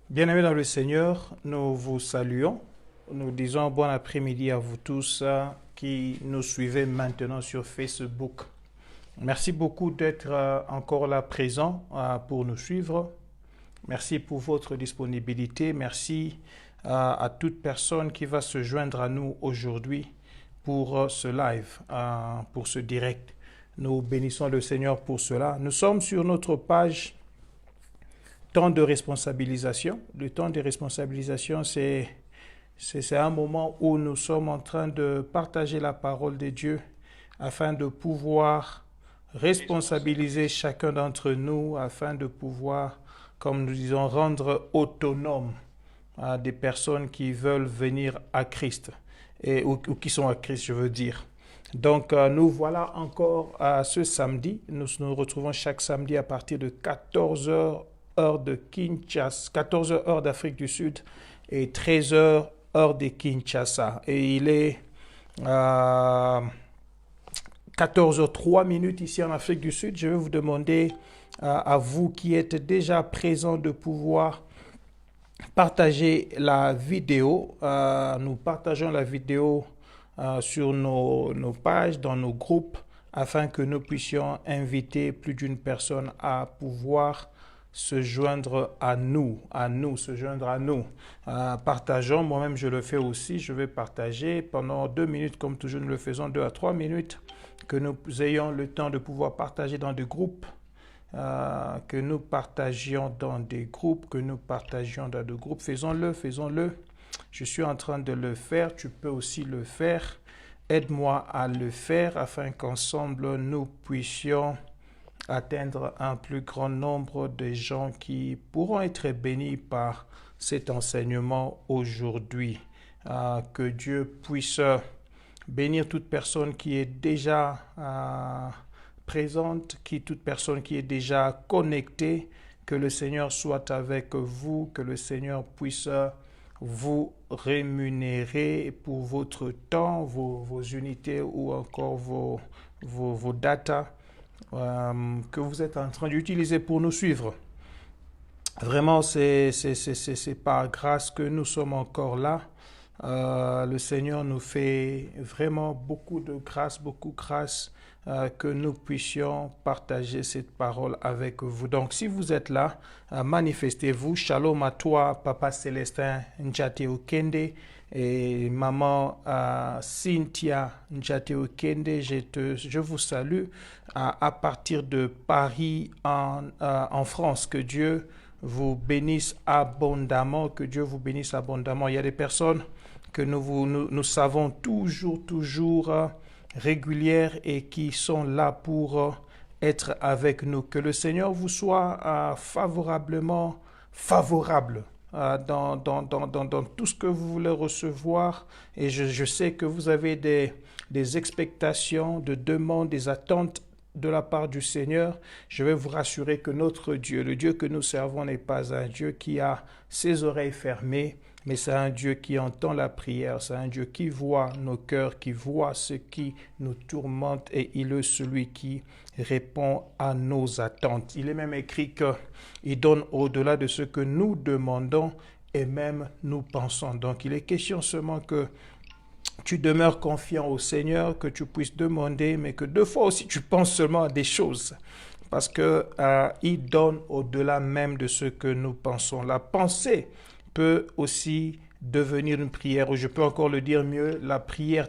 Bien-aimés dans le Seigneur, nous vous saluons. Nous disons bon après-midi à vous tous qui nous suivez maintenant sur Facebook. Merci beaucoup d'être encore là présent pour nous suivre. Merci pour votre disponibilité. Merci à toute personne qui va se joindre à nous aujourd'hui pour ce live, pour ce direct. Nous bénissons le Seigneur pour cela. Nous sommes sur notre page temps de responsabilisation. Le temps de responsabilisation, c'est un moment où nous sommes en train de partager la parole de Dieu afin de pouvoir responsabiliser chacun d'entre nous, afin de pouvoir, comme nous disons, rendre autonome à des personnes qui veulent venir à Christ, ou qui sont à Christ, je veux dire. Donc, nous voilà encore ce samedi. Nous nous retrouvons chaque samedi à partir de 14 heures heure de Kinshasa, 14 heures heure d'Afrique du Sud et 13 heures heure de Kinshasa. Et il est 14h03 ici en Afrique du Sud. Je vais vous demander à vous qui êtes déjà présents de pouvoir partager la vidéo. Nous partageons la vidéo sur nos pages, dans nos groupes, afin que nous puissions inviter plus d'une personne à pouvoir se joindre à nous, se joindre à nous. Partageons, moi-même je le fais aussi, je vais partager pendant 2 minutes, comme toujours nous le faisons, 2 à 3 minutes, que nous ayons le temps de pouvoir partager dans des groupes, que nous partagions dans des groupes, Faisons-le, faisons-le. Je suis en train de le faire, tu peux aussi le faire. Aide-moi à le faire afin qu'ensemble nous puissions atteindre un plus grand nombre de gens qui pourront être bénis par cet enseignement aujourd'hui. Que Dieu puisse bénir toute personne qui est déjà présente, toute personne qui est déjà connectée. Que le Seigneur soit avec vous, que le Seigneur puisse vous rémunérer pour votre temps, vos unités ou encore vos datas que vous êtes en train d'utiliser pour nous suivre. Vraiment, c'est par grâce que nous sommes encore là. Le Seigneur nous fait vraiment beaucoup de grâce, que nous puissions partager cette parole avec vous. Donc, si vous êtes là, manifestez-vous. Shalom à toi, Papa Célestin Njate Okende et Maman Cynthia Njate Okende. Je vous salue à partir de Paris en France. Que Dieu vous bénisse abondamment, Il y a des personnes que nous savons toujours régulières et qui sont là pour être avec nous. Que le Seigneur vous soit favorable dans tout ce que vous voulez recevoir. Et je sais que vous avez des expectations, de demandes, des attentes de la part du Seigneur. Je vais vous rassurer que notre Dieu, le Dieu que nous servons, n'est pas un Dieu qui a ses oreilles fermées, mais c'est un Dieu qui entend la prière, c'est un Dieu qui voit nos cœurs, qui voit ce qui nous tourmente, et il est celui qui répond à nos attentes. Il est même écrit qu'il donne au-delà de ce que nous demandons et même nous pensons. Donc il est question seulement que tu demeures confiant au Seigneur, que tu puisses demander, mais que deux fois aussi tu penses seulement à des choses. Parce que il donne au-delà même de ce que nous pensons. La pensée peut aussi devenir une prière, ou je peux encore le dire mieux,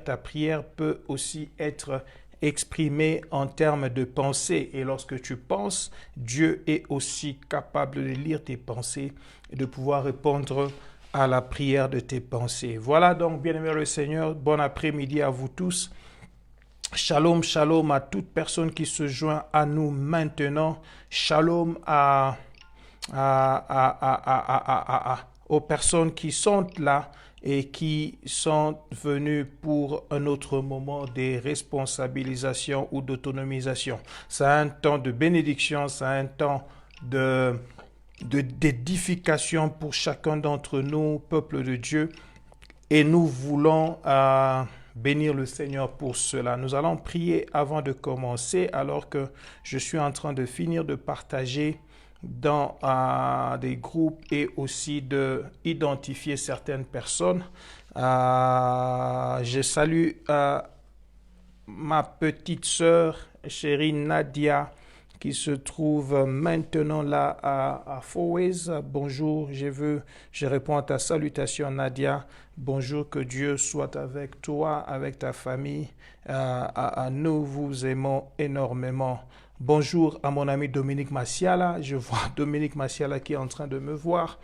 ta prière peut aussi être exprimée en termes de pensée. Et lorsque tu penses, Dieu est aussi capable de lire tes pensées et de pouvoir répondre à la prière de tes pensées. Voilà donc, bien-aimé le Seigneur, bon après-midi à vous tous. Shalom, shalom à toute personne qui se joint à nous maintenant. Shalom aux personnes qui sont là et qui sont venues pour un autre moment de responsabilisation ou d'autonomisation. C'est un temps de bénédiction, c'est un temps d'édification pour chacun d'entre nous, peuple de Dieu, et nous voulons bénir le Seigneur pour cela. Nous allons prier avant de commencer, alors que je suis en train de finir de partager dans des groupes et aussi d'identifier certaines personnes. Je salue ma petite sœur chérie Nadia qui se trouve maintenant là à Fowez. Bonjour, je réponds à ta salutation Nadia. Bonjour, que Dieu soit avec toi, avec ta famille. Nous vous aimons énormément. Bonjour à mon ami Dominique Massiala. Je vois Dominique Massiala qui est en train de me voir.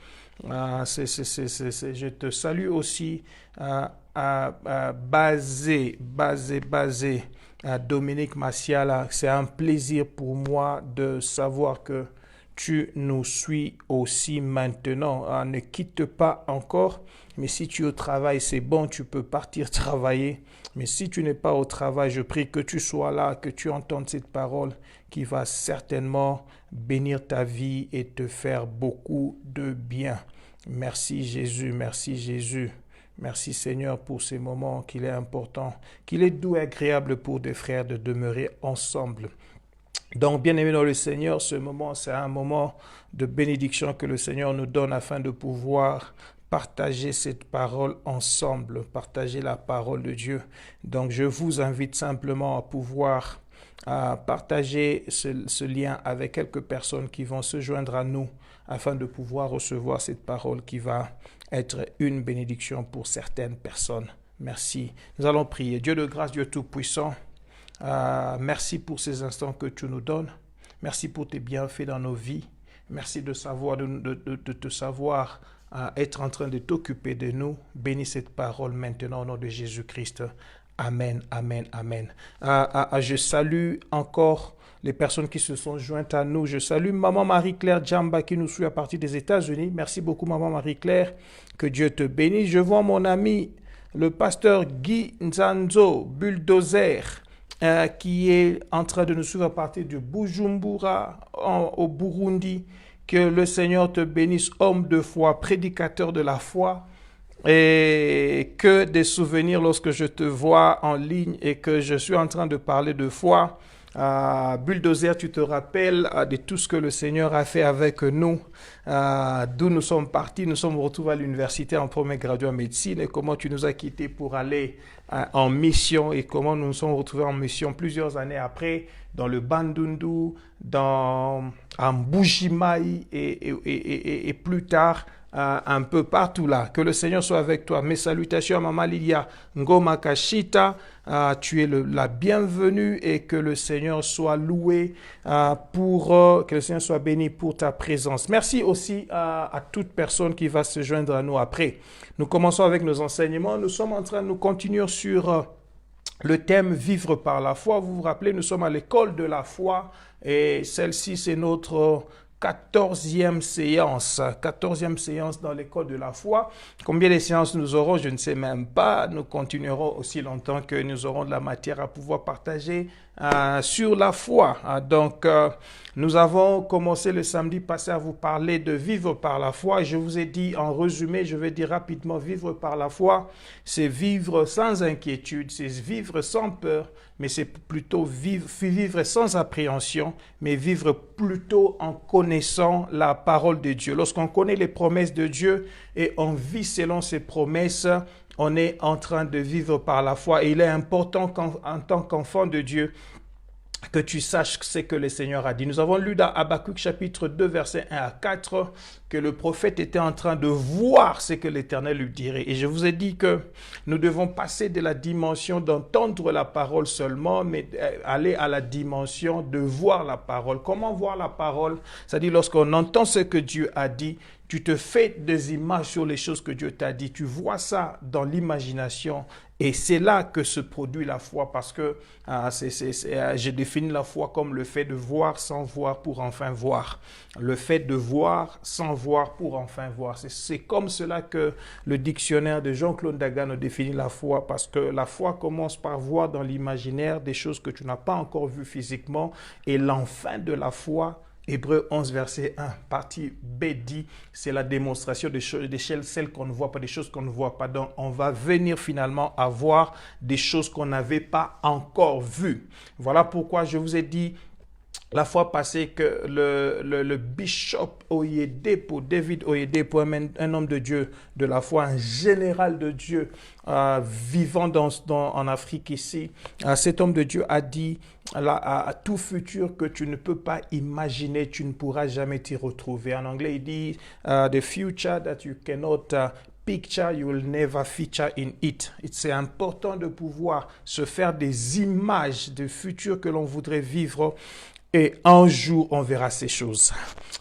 Je te salue aussi. Basé. Dominique Massiala, c'est un plaisir pour moi de savoir que tu nous suis aussi maintenant. Ne quitte pas encore, mais si tu es au travail, c'est bon, tu peux partir travailler. Mais si tu n'es pas au travail, je prie que tu sois là, que tu entendes cette parole qui va certainement bénir ta vie et te faire beaucoup de bien. Merci Jésus, merci Jésus. Merci Seigneur pour ces moments qu'il est important, qu'il est doux et agréable pour des frères de demeurer ensemble. Donc, bien aimé dans le Seigneur, ce moment, c'est un moment de bénédiction que le Seigneur nous donne afin de pouvoir partager cette parole ensemble, partager la parole de Dieu. Donc, je vous invite simplement à pouvoir partager ce lien avec quelques personnes qui vont se joindre à nous afin de pouvoir recevoir cette parole qui va être une bénédiction pour certaines personnes. Merci. Nous allons prier. Dieu de grâce, Dieu Tout-Puissant, merci pour ces instants que tu nous donnes. Merci pour tes bienfaits dans nos vies. Merci de te savoir être en train de t'occuper de nous. Bénis cette parole maintenant au nom de Jésus-Christ. Amen, amen, amen. Je salue encore les personnes qui se sont jointes à nous. Je salue Maman Marie-Claire Djamba qui nous suit à partir des États-Unis. Merci beaucoup Maman Marie-Claire. Que Dieu te bénisse. Je vois mon ami, le pasteur Guy Nzanzo Bulldozer, qui est en train de nous suivre à partir de Bujumbura, au Burundi. Que le Seigneur te bénisse, homme de foi, prédicateur de la foi. Et que des souvenirs lorsque je te vois en ligne et que je suis en train de parler de foi. Bulldozer, tu te rappelles de tout ce que le Seigneur a fait avec nous, d'où nous sommes partis. Nous sommes retrouvés à l'université en premier gradué en médecine et comment tu nous as quittés pour aller en mission et comment nous nous sommes retrouvés en mission plusieurs années après dans le Bandundu, en Mbuji-Mayi et plus tard un peu partout là. Que le Seigneur soit avec toi. Mes salutations à Maman Lilia Ngoma Kashita. Tu es la bienvenue et que le Seigneur soit loué que le Seigneur soit béni pour ta présence. Merci aussi à toute personne qui va se joindre à nous après. Nous commençons avec nos enseignements. Nous continuons sur le thème vivre par la foi. Vous vous rappelez, nous sommes à l'école de la foi et celle-ci c'est notre 14e séance dans l'école de la foi. Combien de séances nous aurons, je ne sais même pas. Nous continuerons aussi longtemps que nous aurons de la matière à pouvoir partager sur la foi. Donc, nous avons commencé le samedi passé à vous parler de vivre par la foi. Je vous ai dit en résumé, je vais dire rapidement, vivre par la foi, c'est vivre sans inquiétude, c'est vivre sans peur, mais c'est plutôt vivre sans appréhension, mais vivre plutôt en connaissant la parole de Dieu. Lorsqu'on connaît les promesses de Dieu et on vit selon ses promesses, on est en train de vivre par la foi. Et il est important en tant qu'enfant de Dieu que tu saches ce que le Seigneur a dit. Nous avons lu dans Habakkuk chapitre 2, versets 1 à 4, que le prophète était en train de voir ce que l'Éternel lui dirait. Et je vous ai dit que nous devons passer de la dimension d'entendre la parole seulement, mais aller à la dimension de voir la parole. Comment voir la parole? C'est-à-dire lorsqu'on entend ce que Dieu a dit, tu te fais des images sur les choses que Dieu t'a dit. Tu vois ça dans l'imagination. Et c'est là que se produit la foi parce que j'ai défini la foi comme le fait de voir sans voir pour enfin voir. Le fait de voir sans voir pour enfin voir. C'est comme cela que le dictionnaire de Jean-Claude Dagano définit la foi parce que la foi commence par voir dans l'imaginaire des choses que tu n'as pas encore vues physiquement et l'enfin de la foi, Hébreux 11, verset 1, partie B dit, c'est la démonstration des choses, celles qu'on ne voit pas, des choses qu'on ne voit pas. Donc, on va venir finalement à voir des choses qu'on n'avait pas encore vues. Voilà pourquoi je vous ai dit, la fois passée que le bishop Oyedepo, David Oyedepo, un homme de Dieu de la foi, un général de Dieu vivant en Afrique ici, cet homme de Dieu a dit à tout futur que tu ne peux pas imaginer, tu ne pourras jamais t'y retrouver. En anglais, il dit the future that you cannot picture, you will never feature in it. C'est important de pouvoir se faire des images de futur que l'on voudrait vivre. Et un jour, on verra ces choses.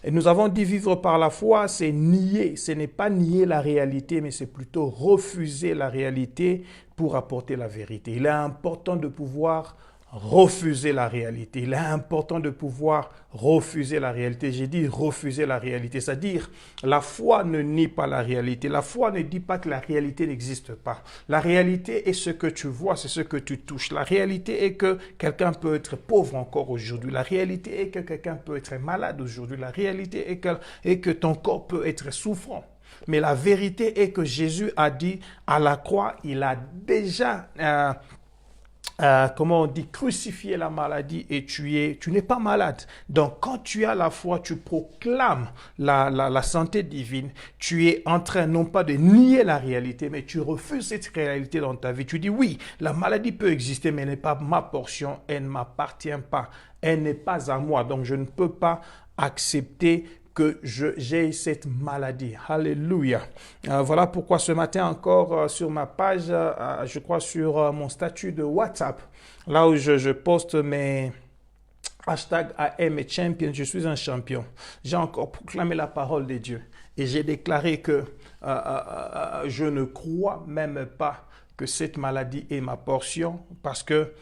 Et nous avons dit vivre par la foi, c'est nier. Ce n'est pas nier la réalité, mais c'est plutôt refuser la réalité pour apporter la vérité. Il est important de pouvoir refuser la réalité. Il est important de pouvoir refuser la réalité. J'ai dit refuser la réalité, c'est-à-dire la foi ne nie pas la réalité. La foi ne dit pas que la réalité n'existe pas. La réalité est ce que tu vois, c'est ce que tu touches. La réalité est que quelqu'un peut être pauvre encore aujourd'hui. La réalité est que quelqu'un peut être malade aujourd'hui. La réalité est que ton corps peut être souffrant. Mais la vérité est que Jésus a dit à la croix, il a déjà comment on dit, crucifier la maladie et tu n'es pas malade. Donc, quand tu as la foi, tu proclames la santé divine. Tu es en train non pas de nier la réalité, mais tu refuses cette réalité dans ta vie. Tu dis oui, la maladie peut exister, mais elle n'est pas ma portion, elle ne m'appartient pas, elle n'est pas à moi. Donc, je ne peux pas accepter que j'ai cette maladie. Alléluia. Voilà pourquoi ce matin encore sur ma page, je crois sur mon statut de WhatsApp, là où je poste mes hashtags AM et champion, je suis un champion. J'ai encore proclamé la parole de Dieu et j'ai déclaré que je ne crois même pas que cette maladie est ma portion parce que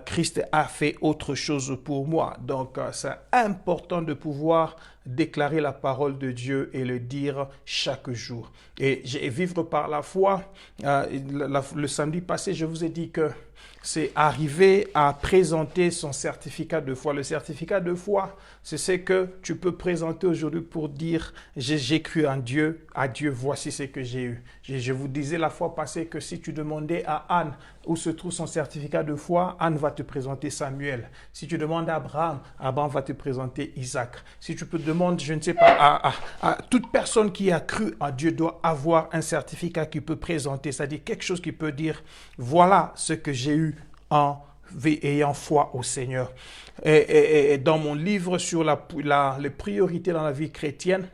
Christ a fait autre chose pour moi. Donc, c'est important de pouvoir déclarer la parole de Dieu et le dire chaque jour. Et vivre par la foi, le samedi passé, je vous ai dit que c'est arriver à présenter son certificat de foi. Le certificat de foi, c'est ce que tu peux présenter aujourd'hui pour dire « J'ai cru en Dieu, à Dieu, voici ce que j'ai eu ». Je vous disais la fois passée que si tu demandais à Anne où se trouve son certificat de foi, Anne va te présenter Samuel. Si tu demandes à Abraham, Abraham va te présenter Isaac. Si tu peux demander, je ne sais pas, à toute personne qui a cru en Dieu doit avoir un certificat qui peut présenter, c'est-à-dire quelque chose qui peut dire « Voilà ce que j'ai eu en ayant foi au Seigneur ». Et dans mon livre sur les priorités dans la vie chrétienne,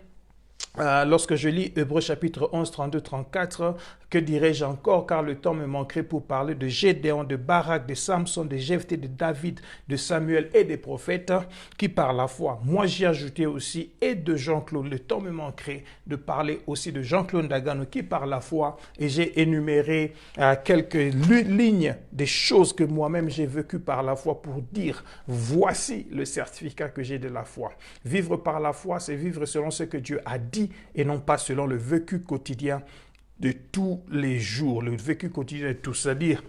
lorsque je lis Hébreux chapitre 11, 32, 34, que dirais-je encore, car le temps me manquerait pour parler de Gédéon, de Barak, de Samson, de Jephthé, de David, de Samuel et des prophètes qui par la foi. Moi, j'y ai ajouté aussi et de Jean-Claude. Le temps me manquerait de parler aussi de Jean-Claude Ndagano qui par la foi. Et j'ai énuméré quelques lignes des choses que moi-même j'ai vécues par la foi pour dire, voici le certificat que j'ai de la foi. Vivre par la foi, c'est vivre selon ce que Dieu a dit et non pas selon le vécu quotidien de tous les jours, le vécu quotidien de tout, c'est-à-dire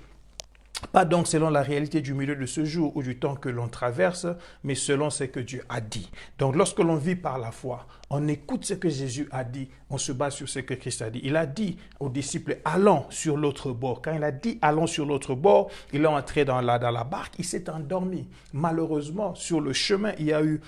pas donc selon la réalité du milieu de ce jour ou du temps que l'on traverse, mais selon ce que Dieu a dit. Donc lorsque l'on vit par la foi, on écoute ce que Jésus a dit, on se base sur ce que Christ a dit. Il a dit aux disciples, allons sur l'autre bord. Quand il a dit, allons sur l'autre bord, il est entré dans la barque, il s'est endormi. Malheureusement, sur le chemin, il y a eu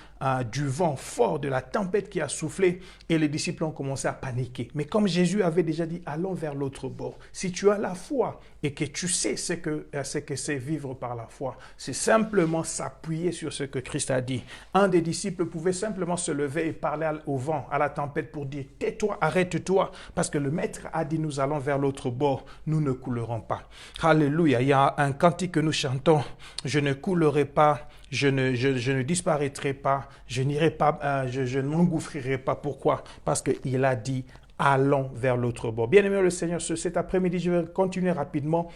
du vent fort, de la tempête qui a soufflé et les disciples ont commencé à paniquer. Mais comme Jésus avait déjà dit, allons vers l'autre bord. Si tu as la foi et que tu sais ce que c'est vivre par la foi, c'est simplement s'appuyer sur ce que Christ a dit. Un des disciples pouvait simplement se lever et parler au vent, à la tempête pour dire « Tais-toi, arrête-toi » parce que le Maître a dit « Nous allons vers l'autre bord, nous ne coulerons pas ». Alléluia, il y a un cantique que nous chantons « Je ne coulerai pas ». Je ne disparaîtrai pas, je n'irai pas, je ne m'engouffrerai pas. Pourquoi? Parce qu'il a dit, allons vers l'autre bord. Bien-aimé le Seigneur, cet après-midi, je vais continuer rapidement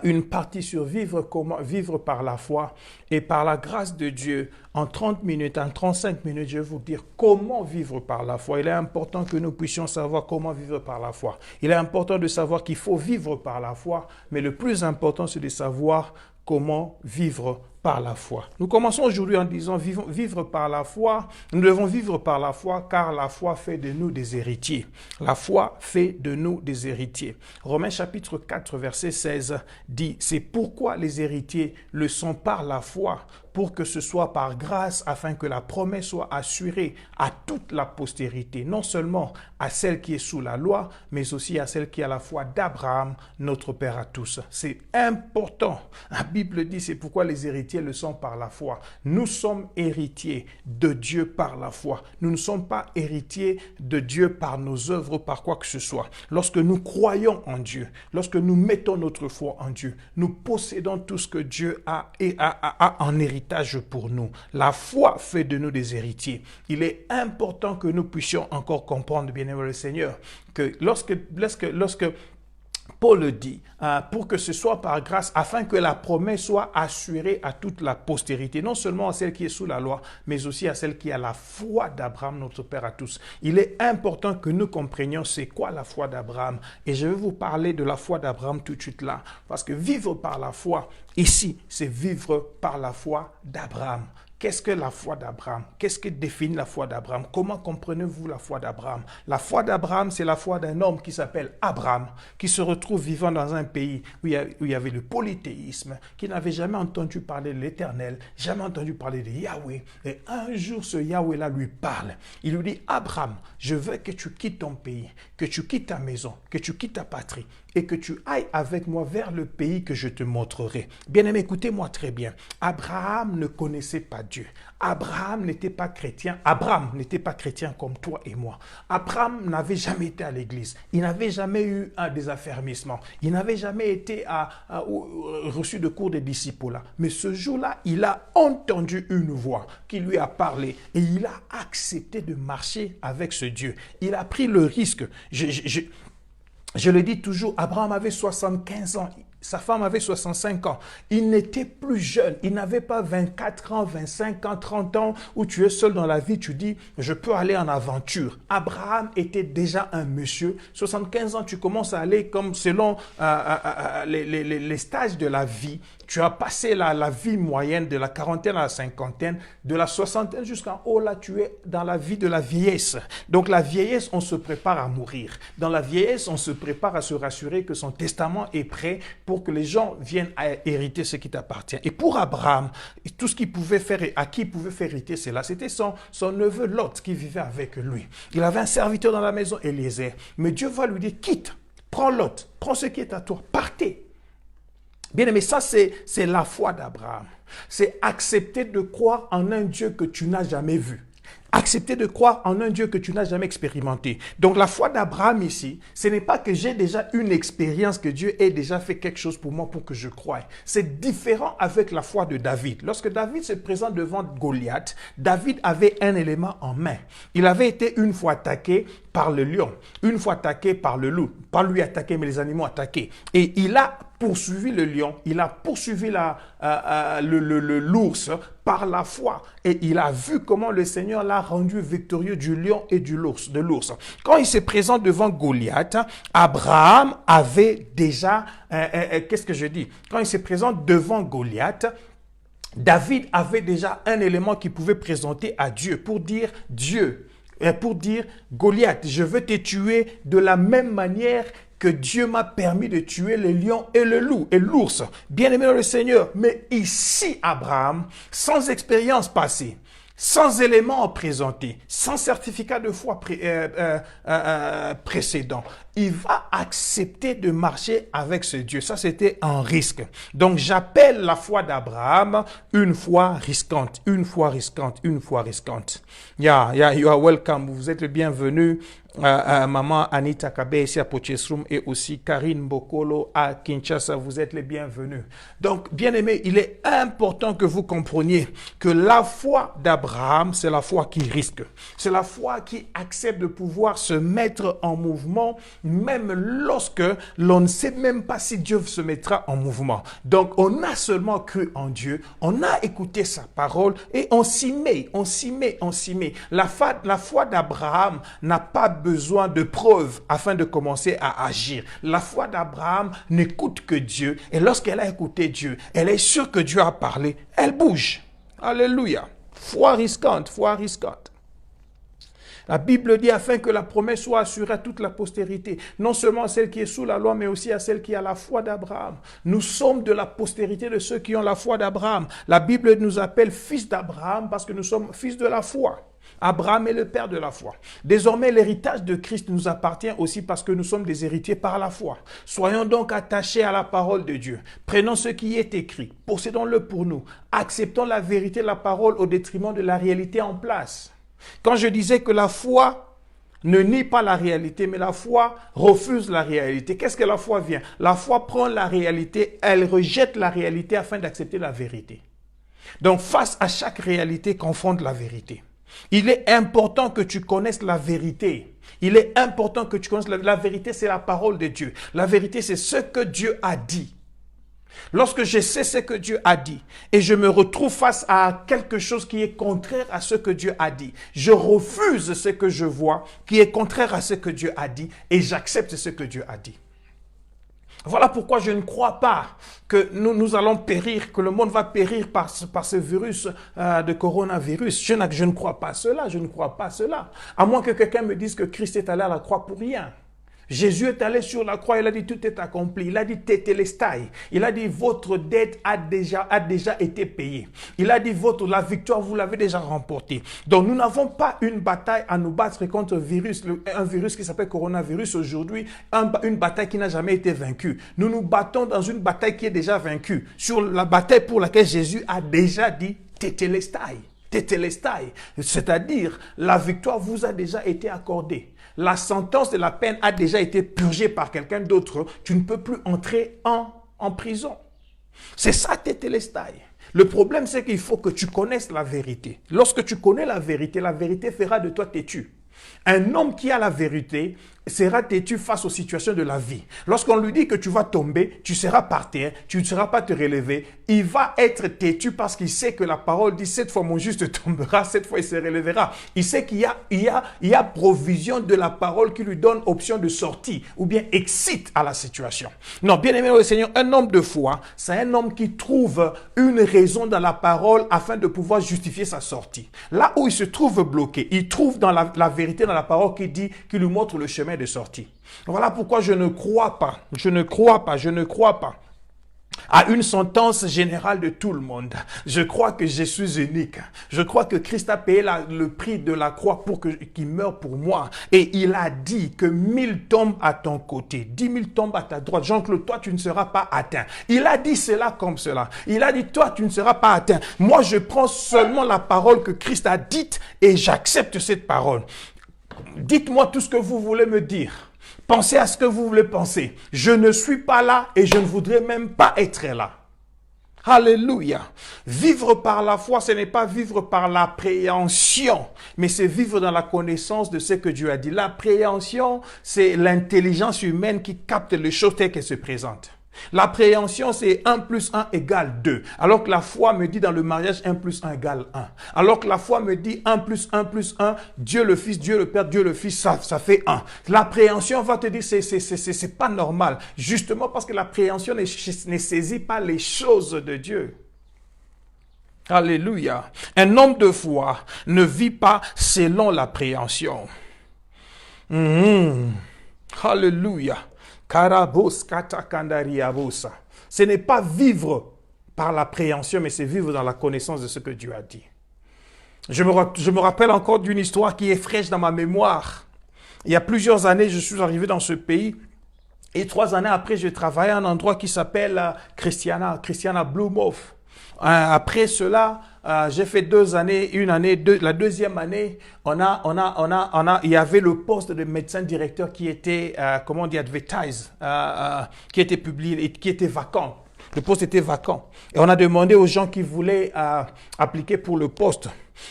une partie sur comment vivre par la foi et par la grâce de Dieu. En 30 minutes, en 35 minutes, je vais vous dire comment vivre par la foi. Il est important que nous puissions savoir comment vivre par la foi. Il est important de savoir qu'il faut vivre par la foi, mais le plus important, c'est de savoir comment vivre par la foi. Nous commençons aujourd'hui en disant vivre par la foi. Nous devons vivre par la foi car la foi fait de nous des héritiers. La foi fait de nous des héritiers. Romains chapitre 4 verset 16 dit, c'est pourquoi les héritiers le sont par la foi, pour que ce soit par grâce, afin que la promesse soit assurée à toute la postérité, non seulement à celle qui est sous la loi, mais aussi à celle qui a la foi d'Abraham, notre Père à tous. C'est important. La Bible dit, c'est pourquoi les héritiers le sont par la foi. Nous sommes héritiers de Dieu par la foi. Nous ne sommes pas héritiers de Dieu par nos œuvres, par quoi que ce soit. Lorsque nous croyons en Dieu, lorsque nous mettons notre foi en Dieu, nous possédons tout ce que Dieu a en héritage pour nous. La foi fait de nous des héritiers. Il est important que nous puissions encore comprendre, bien-aimé le Seigneur, que lorsque Paul le dit, pour que ce soit par grâce, afin que la promesse soit assurée à toute la postérité, non seulement à celle qui est sous la loi, mais aussi à celle qui a la foi d'Abraham, notre Père à tous. Il est important que nous comprenions c'est quoi la foi d'Abraham. Et je vais vous parler de la foi d'Abraham tout de suite là. Parce que vivre par la foi, ici, c'est vivre par la foi d'Abraham. Qu'est-ce que la foi d'Abraham? Qu'est-ce que définit la foi d'Abraham? Comment comprenez-vous la foi d'Abraham? La foi d'Abraham, c'est la foi d'un homme qui s'appelle Abraham, qui se retrouve vivant dans un pays où il y avait le polythéisme, qui n'avait jamais entendu parler de l'Éternel, jamais entendu parler de Yahweh. Et un jour, ce Yahweh-là lui parle. Il lui dit, Abraham, je veux que tu quittes ton pays, que tu quittes ta maison, que tu quittes ta patrie et que tu ailles avec moi vers le pays que je te montrerai. Bien-aimé, écoutez-moi très bien. Abraham ne connaissait pas Dieu. Abraham n'était pas chrétien. Abraham n'était pas chrétien comme toi et moi. Abraham n'avait jamais été à l'église. Il n'avait jamais eu des affermissements. Il n'avait jamais été reçu de cours des disciples. Mais ce jour-là, il a entendu une voix qui lui a parlé et il a accepté de marcher avec ce Dieu. Il a pris le risque. Je le dis toujours, Abraham avait 75 ans. Sa femme avait 65 ans. Il n'était plus jeune. Il n'avait pas 24 ans, 25 ans, 30 ans où tu es seul dans la vie. Tu dis, je peux aller en aventure. Abraham était déjà un monsieur. 75 ans, tu commences à aller comme selon les stages de la vie. Tu as passé la vie moyenne de la quarantaine à la cinquantaine, de la soixantaine jusqu'en haut, là, tu es dans la vie de la vieillesse. Donc la vieillesse, on se prépare à mourir. Dans la vieillesse, on se prépare à se rassurer que son testament est prêt pour que les gens viennent à hériter ce qui t'appartient. Et pour Abraham, tout ce qu'il pouvait faire, à qui il pouvait faire hériter cela, c'était son neveu Lot qui vivait avec lui. Il avait un serviteur dans la maison, Eliezer. Mais Dieu va lui dire, quitte, prends Lot, prends ce qui est à toi, partez. Bien aimé, ça c'est la foi d'Abraham. C'est accepter de croire en un Dieu que tu n'as jamais vu. Accepter de croire en un Dieu que tu n'as jamais expérimenté. Donc la foi d'Abraham ici, ce n'est pas que j'ai déjà une expérience, que Dieu ait déjà fait quelque chose pour moi pour que je croie. C'est différent avec la foi de David. Lorsque David se présente devant Goliath, David avait un élément en main. Il avait été une fois attaqué par le lion, une fois attaqué par le loup. Pas lui attaqué, mais les animaux attaqués. Et il a poursuivi le lion, il a poursuivi l'ours par la foi. Et il a vu comment le Seigneur l'a rendu victorieux du lion et de l'ours. Quand il se présente devant Goliath, Abraham avait déjà, qu'est-ce que je dis? Quand il se présente devant Goliath, David avait déjà un élément qu'il pouvait présenter à Dieu pour dire Goliath, je veux te tuer de la même manière que Dieu m'a permis de tuer le lion et le loup et l'ours. Bien-aimé dans le Seigneur. Mais ici, Abraham, sans expérience passée, sans éléments présentés, sans certificat de foi précédent, il va accepter de marcher avec ce Dieu. Ça, c'était un risque. Donc, j'appelle la foi d'Abraham une foi risquante, une foi risquante, une foi risquante. You are welcome. Vous êtes le bienvenu. Maman Anita Kabe ici à Potchefstroom et aussi Karine Bokolo à Kinshasa, vous êtes les bienvenus. Donc, bien aimé, il est important que vous compreniez que la foi d'Abraham, c'est la foi qui risque. C'est la foi qui accepte de pouvoir se mettre en mouvement, même lorsque l'on ne sait même pas si Dieu se mettra en mouvement. Donc, on a seulement cru en Dieu, on a écouté sa parole et on s'y met. La foi d'Abraham n'a pas besoin de preuves afin de commencer à agir. La foi d'Abraham n'écoute que Dieu. Et lorsqu'elle a écouté Dieu, elle est sûre que Dieu a parlé. Elle bouge. Alléluia. Foi risquante, foi risquante. La Bible dit afin que la promesse soit assurée à toute la postérité, non seulement à celle qui est sous la loi, mais aussi à celle qui a la foi d'Abraham. Nous sommes de la postérité de ceux qui ont la foi d'Abraham. La Bible nous appelle fils d'Abraham parce que nous sommes fils de la foi. Abraham est le père de la foi. Désormais, l'héritage de Christ nous appartient aussi parce que nous sommes des héritiers par la foi. Soyons donc attachés à la parole de Dieu. Prenons ce qui est écrit, possédons-le pour nous. Acceptons la vérité de la parole au détriment de la réalité en place. Quand je disais que la foi ne nie pas la réalité, mais la foi refuse la réalité. Qu'est-ce que la foi vient? La foi prend la réalité, elle rejette la réalité afin d'accepter la vérité. Donc, face à chaque réalité, confronte la vérité. Il est important que tu connaisses la vérité. Il est important que tu connaisses la vérité, c'est la parole de Dieu. La vérité, c'est ce que Dieu a dit. Lorsque je sais ce que Dieu a dit et je me retrouve face à quelque chose qui est contraire à ce que Dieu a dit, je refuse ce que je vois qui est contraire à ce que Dieu a dit et j'accepte ce que Dieu a dit. Voilà pourquoi je ne crois pas que nous allons périr, que le monde va périr par ce virus de coronavirus. Je ne crois pas cela, je ne crois pas cela. À moins que quelqu'un me dise que Christ est allé à la croix pour rien. Jésus est allé sur la croix, il a dit tout est accompli. Il a dit tétélestai. Il a dit votre dette a déjà été payée. Il a dit la victoire vous l'avez déjà remportée. Donc nous n'avons pas une bataille à nous battre contre un virus qui s'appelle coronavirus aujourd'hui, une bataille qui n'a jamais été vaincue. Nous nous battons dans une bataille qui est déjà vaincue, sur la bataille pour laquelle Jésus a déjà dit tétélestai. Tétélestai, c'est-à-dire la victoire vous a déjà été accordée. La sentence de la peine a déjà été purgée par quelqu'un d'autre. Tu ne peux plus entrer en prison. C'est ça, tétélestai. Le problème, c'est qu'il faut que tu connaisses la vérité. Lorsque tu connais la vérité fera de toi têtu. Un homme qui a la vérité sera têtu face aux situations de la vie. Lorsqu'on lui dit que tu vas tomber, tu seras par terre, tu ne seras pas te relever, il va être têtu parce qu'il sait que la parole dit cette fois mon juste tombera, cette fois il se relèvera. Il sait qu'il y a provision de la parole qui lui donne option de sortie ou bien excite à la situation. Non, bien aimé le Seigneur, un homme de foi, c'est un homme qui trouve une raison dans la parole afin de pouvoir justifier sa sortie. Là où il se trouve bloqué, il trouve dans la vérité dans la parole qui lui montre le chemin de sortie. Voilà pourquoi je ne crois pas à une sentence générale de tout le monde. Je crois que je suis unique. Je crois que Christ a payé le prix de la croix pour qu'il meure pour moi. Et il a dit que 1000 tombent à ton côté, 10 000 tombent à ta droite. Jean-Claude, toi, tu ne seras pas atteint. Il a dit cela comme cela. Il a dit, toi, tu ne seras pas atteint. Moi, je prends seulement la parole que Christ a dite et j'accepte cette parole. Dites-moi tout ce que vous voulez me dire. Pensez à ce que vous voulez penser. Je ne suis pas là et je ne voudrais même pas être là. Alléluia. Vivre par la foi, ce n'est pas vivre par l'appréhension, mais c'est vivre dans la connaissance de ce que Dieu a dit. L'appréhension, c'est l'intelligence humaine qui capte les choses telles qu'elles se présentent. L'appréhension, c'est 1 plus 1 égale 2. Alors que la foi me dit dans le mariage 1 plus 1 égale 1. Alors que la foi me dit 1 plus 1 plus 1, Dieu le Fils, Dieu le Père, Dieu le Fils, ça fait 1. L'appréhension va te dire c'est pas normal. Justement parce que l'appréhension ne saisit pas les choses de Dieu. Alléluia. Un homme de foi ne vit pas selon l'appréhension. Alléluia. Ce n'est pas vivre par l'appréhension, mais c'est vivre dans la connaissance de ce que Dieu a dit. Je me rappelle encore d'une histoire qui est fraîche dans ma mémoire. Il y a plusieurs années, je suis arrivé dans ce pays et 3 années après, j'ai travaillé à un endroit qui s'appelle Christiana Blumhoff. Après cela, j'ai fait 2 années, la deuxième année, il y avait le poste de médecin directeur qui était, qui était publié et qui était vacant. Le poste était vacant. Et on a demandé aux gens qui voulaient appliquer pour le poste.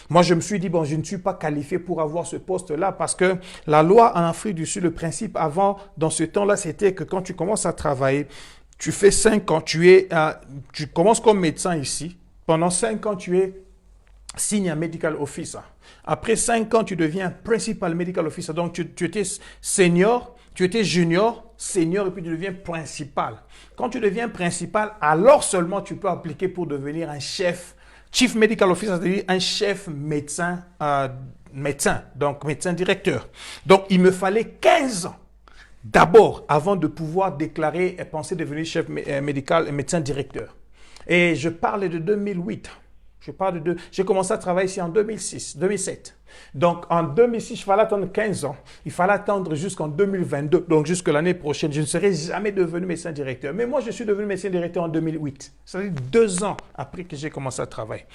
Moi, je me suis dit, bon, je ne suis pas qualifié pour avoir ce poste-là parce que la loi en Afrique du Sud, le principe avant, dans ce temps-là, c'était que quand tu commences à travailler, tu fais 5 ans, tu commences comme médecin ici. Pendant 5 ans, tu es signe un medical officer. Après 5 ans, tu deviens principal medical officer. Donc, tu étais senior, tu étais junior, senior, et puis tu deviens principal. Quand tu deviens principal, alors seulement tu peux appliquer pour devenir un chef, chief medical officer, c'est-à-dire un chef médecin, donc médecin directeur. Donc, il me fallait 15 ans d'abord avant de pouvoir déclarer et penser devenir chef médical et médecin directeur. Et je parle de 2008. J'ai commencé à travailler ici en 2007. Donc, en 2006, il fallait attendre 15 ans. Il fallait attendre jusqu'en 2022, donc jusque l'année prochaine. Je ne serai jamais devenu médecin directeur. Mais moi, je suis devenu médecin directeur en 2008. C'est-à-dire 2 ans après que j'ai commencé à travailler.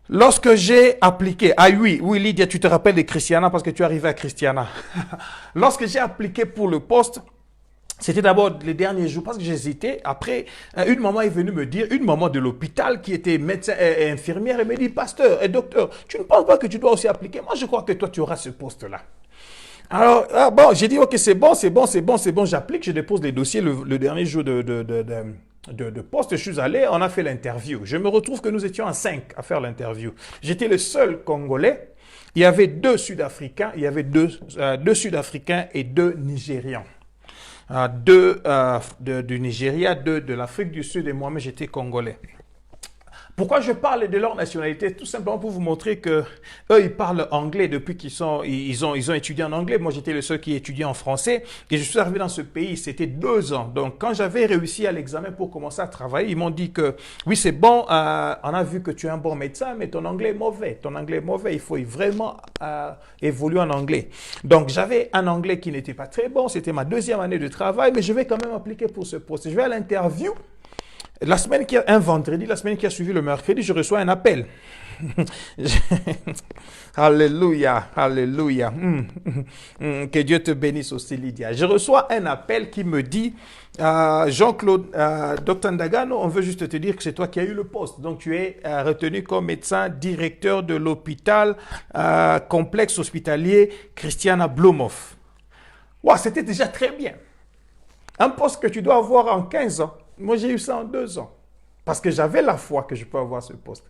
Lorsque j'ai appliqué, oui, Lydia, tu te rappelles de Christiana parce que tu es arrivé à Christiana. Lorsque j'ai appliqué pour le poste, c'était d'abord les derniers jours parce que j'hésitais. Après, une maman est venue me dire, une maman de l'hôpital qui était médecin et infirmière, elle me dit, pasteur et docteur, tu ne penses pas que tu dois aussi appliquer? Moi, je crois que toi, tu auras ce poste-là. Alors, j'ai dit, ok, c'est bon, j'applique, je dépose les dossiers le dernier jour de poste. Je suis allé, on a fait l'interview. Je me retrouve que nous étions à 5 à faire l'interview. J'étais le seul Congolais. Il y avait 2 Sud-Africains, deux Sud-Africains et 2 Nigérians. 2 du Nigeria, 2 de l'Afrique du Sud et moi-même j'étais congolais. Pourquoi je parle de leur nationalité? Tout simplement pour vous montrer que eux ils parlent anglais depuis ils ont étudié en anglais. Moi j'étais le seul qui étudiait en français et je suis arrivé dans ce pays, c'était 2 ans. Donc quand j'avais réussi à l'examen pour commencer à travailler, ils m'ont dit que oui c'est bon, on a vu que tu es un bon médecin, mais ton anglais est mauvais. Il faut vraiment évoluer en anglais. Donc j'avais un anglais qui n'était pas très bon, c'était ma 2e année de travail, mais je vais quand même appliquer pour ce poste. Je vais à l'interview. Un vendredi, la semaine qui a suivi le mercredi, je reçois un appel. Alléluia, alléluia. Que Dieu te bénisse aussi, Lydia. Je reçois un appel qui me dit, Jean-Claude, Dr Ndagano, on veut juste te dire que c'est toi qui as eu le poste. Donc, tu es retenu comme médecin directeur de l'hôpital complexe hospitalier Christiana Blumhoff. Wow, c'était déjà très bien. Un poste que tu dois avoir en 15 ans. Moi, j'ai eu ça en 2 ans. Parce que j'avais la foi que je peux avoir ce poste.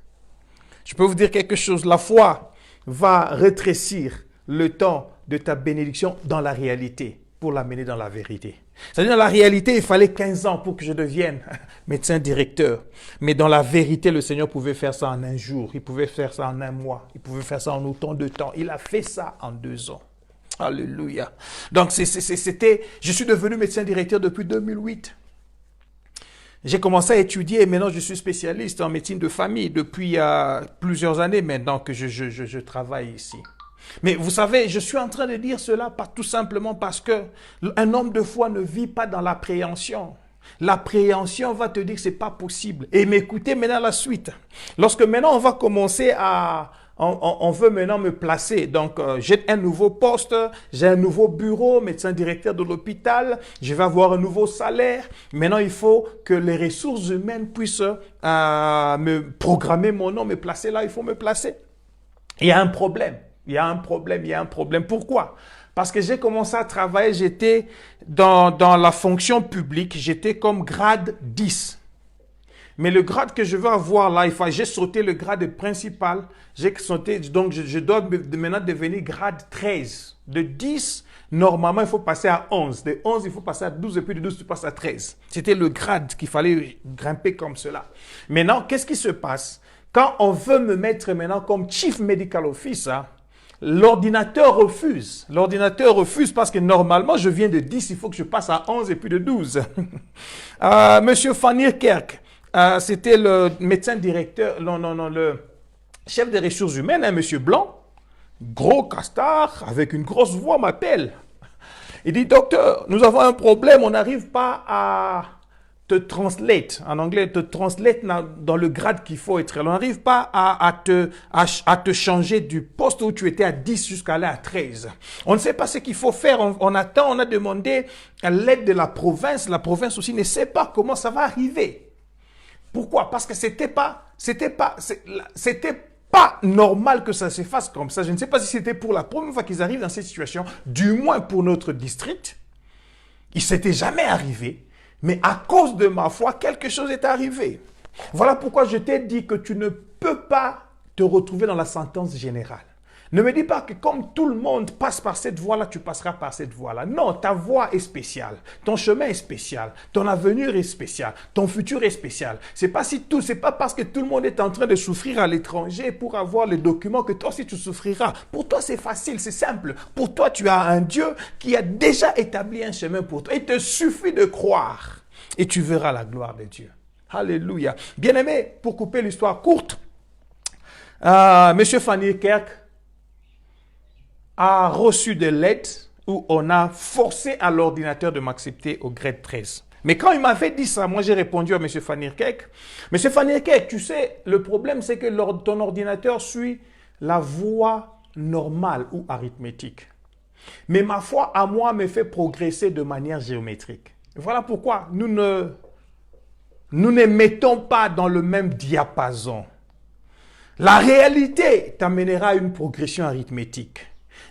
Je peux vous dire quelque chose. La foi va rétrécir le temps de ta bénédiction dans la réalité pour l'amener dans la vérité. C'est-à-dire, dans la réalité, il fallait 15 ans pour que je devienne médecin directeur. Mais dans la vérité, le Seigneur pouvait faire ça en 1 jour. Il pouvait faire ça en 1 mois. Il pouvait faire ça en autant de temps. Il a fait ça en 2 ans. Alléluia. Donc, je suis devenu médecin directeur depuis 2008. J'ai commencé à étudier et maintenant je suis spécialiste en médecine de famille depuis plusieurs années maintenant que je travaille ici. Mais vous savez, je suis en train de dire cela tout simplement parce que un homme de foi ne vit pas dans l'appréhension. L'appréhension va te dire que ce n'est pas possible. Et m'écoutez maintenant la suite. Lorsque maintenant on va commencer on veut maintenant me placer. Donc, j'ai un nouveau poste, j'ai un nouveau bureau, médecin directeur de l'hôpital, je vais avoir un nouveau salaire. Maintenant, il faut que les ressources humaines puissent me programmer mon nom, me placer là, il faut me placer. Il y a un problème. Pourquoi? Parce que j'ai commencé à travailler, j'étais dans la fonction publique, j'étais comme grade 10. Mais le grade que je veux avoir là, j'ai sauté le grade principal. J'ai sauté, donc je dois maintenant devenir grade 13. De 10, normalement, il faut passer à 11. De 11, il faut passer à 12 et puis de 12, tu passes à 13. C'était le grade qu'il fallait grimper comme cela. Maintenant, qu'est-ce qui se passe? Quand on veut me mettre maintenant comme Chief Medical Officer, l'ordinateur refuse. L'ordinateur refuse parce que normalement, je viens de 10, il faut que je passe à 11 et puis de 12. Monsieur Van Niekerk, c'était le médecin directeur, le chef des ressources humaines, monsieur Blanc, gros castard, avec une grosse voix, m'appelle. Il dit, docteur, nous avons un problème, on n'arrive pas à te translate, en anglais, te translate dans le grade qu'il faut être. On n'arrive pas à te changer du poste où tu étais à 10 jusqu'à aller à 13. On ne sait pas ce qu'il faut faire, on attend, on a demandé à l'aide de la province aussi ne sait pas comment ça va arriver. Pourquoi? Parce que c'était pas normal que ça se fasse comme ça. Je ne sais pas si c'était pour la première fois qu'ils arrivent dans cette situation, du moins pour notre district. Il ne s'était jamais arrivé, mais à cause de ma foi, quelque chose est arrivé. Voilà pourquoi je t'ai dit que tu ne peux pas te retrouver dans la sentence générale. Ne me dis pas que comme tout le monde passe par cette voie-là, tu passeras par cette voie-là. Non, ta voie est spéciale. Ton chemin est spécial. Ton avenir est spécial. Ton futur est spécial. C'est pas parce que tout le monde est en train de souffrir à l'étranger pour avoir les documents que toi aussi tu souffriras. Pour toi, c'est facile, c'est simple. Pour toi, tu as un Dieu qui a déjà établi un chemin pour toi. Il te suffit de croire et tu verras la gloire de Dieu. Alléluia. Bien-aimé, pour couper l'histoire courte, Monsieur Van Niekerk a reçu des lettres où on a forcé à l'ordinateur de m'accepter au grade 13. Mais quand il m'avait dit ça, moi j'ai répondu à M. Van Niekerk, M. Van Niekerk, tu sais, le problème c'est que ton ordinateur suit la voie normale ou arithmétique. Mais ma foi à moi me fait progresser de manière géométrique. Voilà pourquoi nous ne mettons pas dans le même diapason. La réalité t'amènera à une progression arithmétique.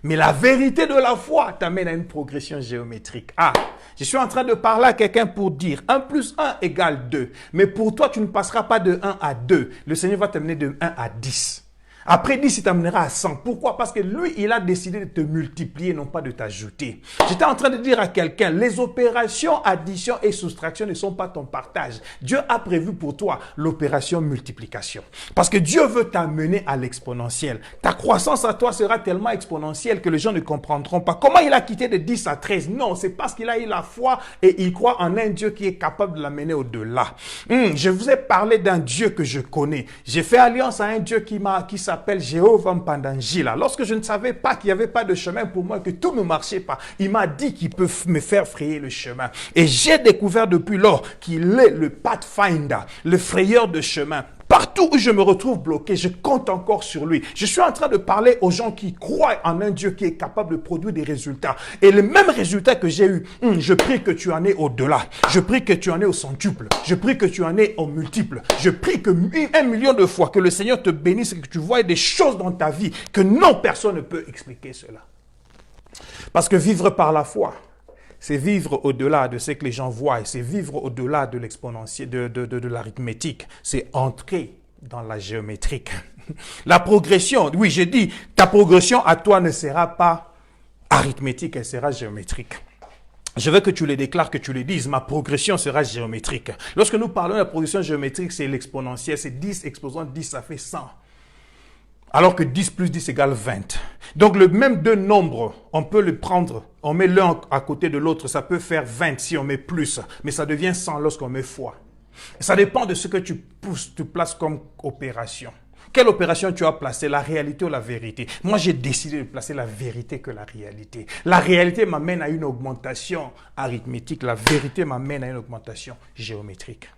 Mais la vérité de la foi t'amène à une progression géométrique. Ah, je suis en train de parler à quelqu'un pour dire 1 plus 1 égale 2. Mais pour toi, tu ne passeras pas de 1 à 2. Le Seigneur va t'amener de 1 à 10. Après 10, il t'amènera à 100. Pourquoi? Parce que lui, il a décidé de te multiplier, non pas de t'ajouter. J'étais en train de dire à quelqu'un, les opérations addition et soustraction ne sont pas ton partage. Dieu a prévu pour toi l'opération multiplication. Parce que Dieu veut t'amener à l'exponentiel. Ta croissance à toi sera tellement exponentielle que les gens ne comprendront pas. Comment il a quitté de 10 à 13? Non, c'est parce qu'il a eu la foi et il croit en un Dieu qui est capable de l'amener au-delà. Je vous ai parlé d'un Dieu que je connais. J'ai fait alliance à un Dieu qui s'appelle Jéhovah Mpandangila. Lorsque je ne savais pas qu'il n'y avait pas de chemin pour moi, que tout ne marchait pas, il m'a dit qu'il peut me faire frayer le chemin. Et j'ai découvert depuis lors qu'il est le Pathfinder, le frayeur de chemin. Partout où je me retrouve bloqué, je compte encore sur lui. Je suis en train de parler aux gens qui croient en un Dieu qui est capable de produire des résultats. Et les mêmes résultats que j'ai eus, je prie que tu en aies au-delà. Je prie que tu en aies au centuple. Je prie que tu en aies au multiple. Je prie que 1 million de fois que le Seigneur te bénisse et que tu vois des choses dans ta vie que non, personne ne peut expliquer cela. Parce que vivre par la foi, c'est vivre au-delà de ce que les gens voient, c'est vivre au-delà de l'exponentiel, de l'arithmétique, c'est entrer dans la géométrique. La progression, oui, j'ai dit, ta progression à toi ne sera pas arithmétique, elle sera géométrique. Je veux que tu le déclares, que tu le dises, ma progression sera géométrique. Lorsque nous parlons de la progression géométrique, c'est l'exponentiel, c'est 10 exposant 10, ça fait 100. Alors que 10 plus 10 égale 20. Donc le même deux nombres, on peut le prendre, on met l'un à côté de l'autre, ça peut faire 20 si on met plus, mais ça devient 100 lorsqu'on met fois. Ça dépend de ce que tu places comme opération. Quelle opération tu as placée, la réalité ou la vérité? Moi, j'ai décidé de placer la vérité que la réalité. La réalité m'amène à une augmentation arithmétique, la vérité m'amène à une augmentation géométrique.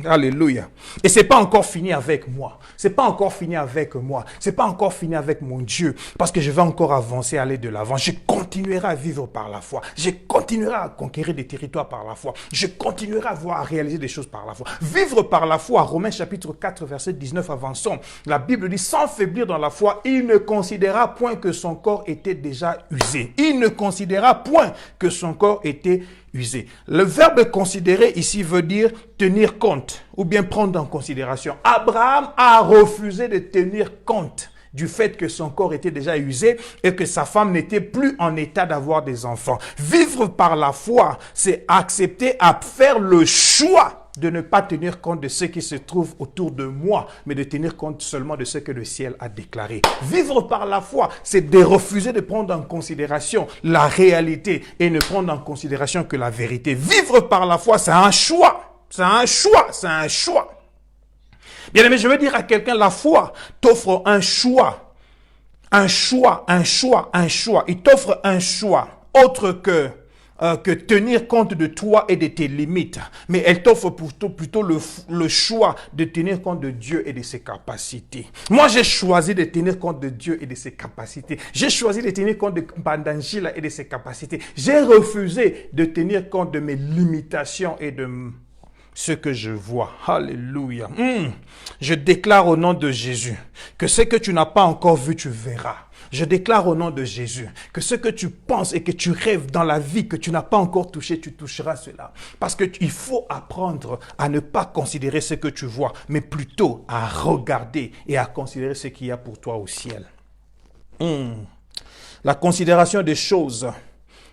Alléluia. Et c'est pas encore fini avec moi. C'est pas encore fini avec moi. C'est pas encore fini avec mon Dieu. Parce que je vais encore avancer, aller de l'avant. Je continuerai à vivre par la foi. Je continuerai à conquérir des territoires par la foi. Je continuerai à réaliser des choses par la foi. Vivre par la foi, Romains chapitre 4, verset 19, avançons. La Bible dit, sans faiblir dans la foi, il ne considéra point que son corps était déjà usé. Il ne considéra point que son corps était usé. Le verbe considérer ici veut dire tenir compte ou bien prendre en considération. Abraham a refusé de tenir compte du fait que son corps était déjà usé et que sa femme n'était plus en état d'avoir des enfants. Vivre par la foi, c'est accepter à faire le choix de ne pas tenir compte de ce qui se trouve autour de moi, mais de tenir compte seulement de ce que le ciel a déclaré. Vivre par la foi, c'est de refuser de prendre en considération la réalité et ne prendre en considération que la vérité. Vivre par la foi, c'est un choix. C'est un choix. C'est un choix. Bien aimé, je veux dire à quelqu'un, la foi t'offre un choix. Un choix, un choix, un choix. Il t'offre un choix autre que tenir compte de toi et de tes limites. Mais elle t'offre plutôt le choix de tenir compte de Dieu et de ses capacités. Moi, j'ai choisi de tenir compte de Dieu et de ses capacités. J'ai choisi de tenir compte de Mpandangila et de ses capacités. J'ai refusé de tenir compte de mes limitations et de ce que je vois. Alléluia. Je déclare au nom de Jésus que ce que tu n'as pas encore vu, tu verras. Je déclare au nom de Jésus que ce que tu penses et que tu rêves dans la vie que tu n'as pas encore touché, tu toucheras cela. Parce qu'il faut apprendre à ne pas considérer ce que tu vois, mais plutôt à regarder et à considérer ce qu'il y a pour toi au ciel. La considération des choses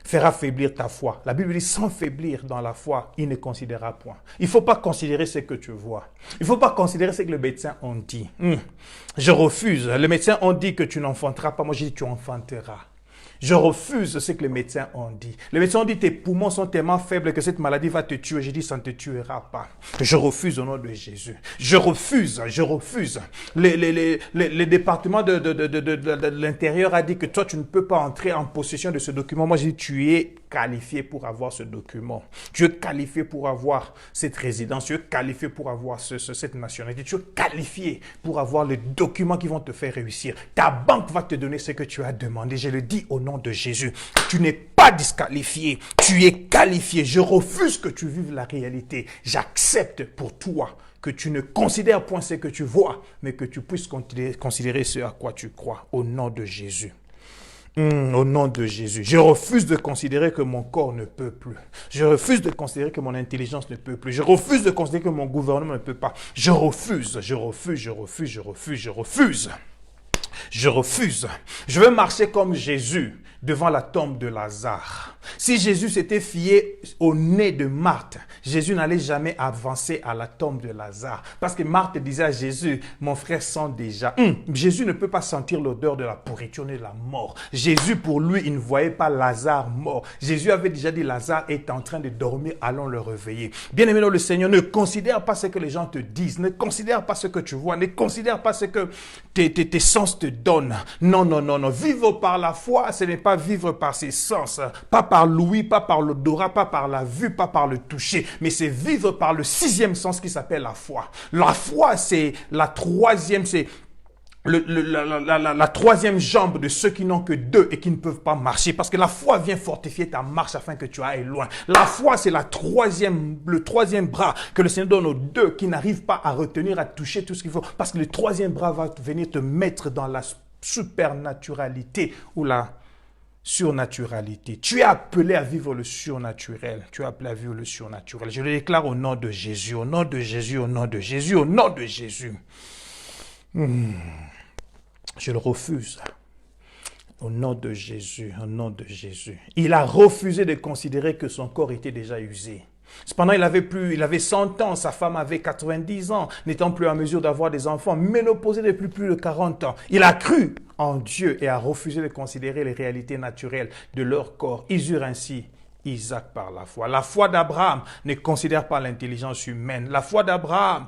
fera faiblir ta foi. La Bible dit, sans faiblir dans la foi, il ne considérera point. Il ne faut pas considérer ce que tu vois. Il ne faut pas considérer ce que le médecin ont dit. Je refuse. Le médecin ont dit que tu n'enfanteras pas. Moi, je dis, tu enfanteras. Je refuse ce que les médecins ont dit. Les médecins ont dit tes poumons sont tellement faibles que cette maladie va te tuer. J'ai dit ça ne te tuera pas. Je refuse au nom de Jésus. Je refuse. Le département de l'intérieur a dit que toi tu ne peux pas entrer en possession de ce document. Moi j'ai dit tu es qualifié pour avoir ce document. Tu es qualifié pour avoir cette résidence. Tu es qualifié pour avoir cette nationalité. Tu es qualifié pour avoir les documents qui vont te faire réussir. Ta banque va te donner ce que tu as demandé. Je le dis au nom de Jésus. Tu n'es pas disqualifié. Tu es qualifié. Je refuse que tu vives la réalité. J'accepte pour toi que tu ne considères point ce que tu vois, mais que tu puisses considérer ce à quoi tu crois. Au nom de Jésus. Au nom de Jésus. Je refuse de considérer que mon corps ne peut plus. Je refuse de considérer que mon intelligence ne peut plus. Je refuse de considérer que mon gouvernement ne peut pas. Je refuse. Je veux marcher comme Jésus devant la tombe de Lazare. Si Jésus s'était fié au nez de Marthe, Jésus n'allait jamais avancer à la tombe de Lazare. Parce que Marthe disait à Jésus, mon frère sent déjà. Jésus ne peut pas sentir l'odeur de la pourriture ni de la mort. Jésus, pour lui, il ne voyait pas Lazare mort. Jésus avait déjà dit, Lazare est en train de dormir, allons le réveiller. Bien-aimé dans le Seigneur, ne considère pas ce que les gens te disent. Ne considère pas ce que tu vois. Ne considère pas ce que tes sens te donnent. Non. Vivre par la foi, ce n'est pas vivre par ses sens. Pas par l'ouïe, pas par l'odorat, pas par la vue, pas par le toucher. Mais c'est vivre par le sixième sens qui s'appelle la foi. La foi, c'est la troisième, la troisième jambe de ceux qui n'ont que deux et qui ne peuvent pas marcher. Parce que la foi vient fortifier ta marche afin que tu ailles loin. La foi, c'est le troisième bras que le Seigneur donne aux deux qui n'arrivent pas à retenir, à toucher tout ce qu'il faut. Parce que le troisième bras va venir te mettre dans la supernaturalité ou la surnaturalité. Tu es appelé à vivre le surnaturel. Tu es appelé à vivre le surnaturel. Je le déclare au nom de Jésus, au nom de Jésus, au nom de Jésus, au nom de Jésus. Je le refuse. Au nom de Jésus, au nom de Jésus. Il a refusé de considérer que son corps était déjà usé. Cependant, il avait 100 ans, sa femme avait 90 ans, n'étant plus en mesure d'avoir des enfants, ménopausée depuis plus de 40 ans. Il a cru en Dieu et a refusé de considérer les réalités naturelles de leur corps. Ils eurent ainsi Isaac par la foi. La foi d'Abraham ne considère pas l'intelligence humaine. La foi d'Abraham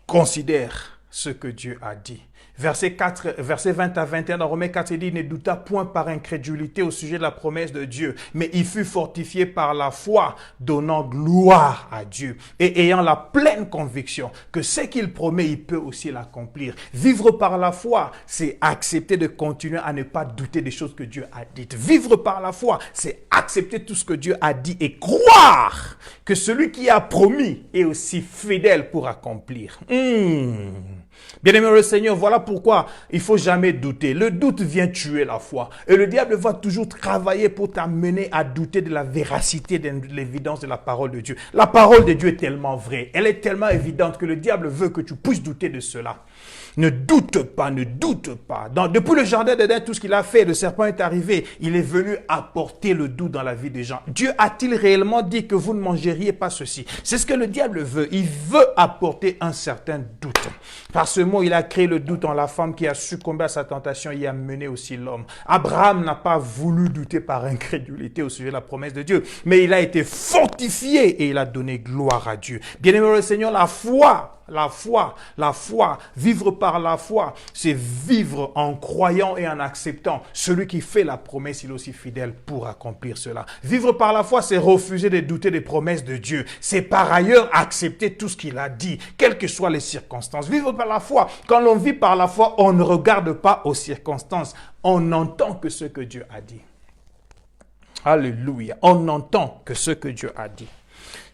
considère ce que Dieu a dit. Verset 20 à 21 dans Romains 4, il dit, il ne douta point par incrédulité au sujet de la promesse de Dieu, mais il fut fortifié par la foi, donnant gloire à Dieu et ayant la pleine conviction que ce qu'il promet, il peut aussi l'accomplir. Vivre par la foi, c'est accepter de continuer à ne pas douter des choses que Dieu a dites. Vivre par la foi, c'est accepter tout ce que Dieu a dit et croire que celui qui a promis est aussi fidèle pour accomplir. Bien-aimé le Seigneur, voilà pourquoi il ne faut jamais douter. Le doute vient tuer la foi. Et le diable va toujours travailler pour t'amener à douter de la véracité, de l'évidence de la parole de Dieu. La parole de Dieu est tellement vraie. Elle est tellement évidente que le diable veut que tu puisses douter de cela. Ne doute pas, ne doute pas. Depuis le jardin d'Éden, tout ce qu'il a fait, le serpent est arrivé. Il est venu apporter le doute dans la vie des gens. Dieu a-t-il réellement dit que vous ne mangeriez pas ceci? C'est ce que le diable veut. Il veut apporter un certain doute. Par ce mot, il a créé le doute en la femme qui a succombé à sa tentation et a mené aussi l'homme. Abraham n'a pas voulu douter par incrédulité au sujet de la promesse de Dieu, mais il a été fortifié et il a donné gloire à Dieu. Bien-aimé le Seigneur, la foi, vivre par la foi, c'est vivre en croyant et en acceptant. Celui qui fait la promesse, il est aussi fidèle pour accomplir cela. Vivre par la foi, c'est refuser de douter des promesses de Dieu. C'est par ailleurs accepter tout ce qu'il a dit, quelles que soient les circonstances. Vivre par la foi, quand l'on vit par la foi, on ne regarde pas aux circonstances. On n'entend que ce que Dieu a dit. Alléluia. On n'entend que ce que Dieu a dit.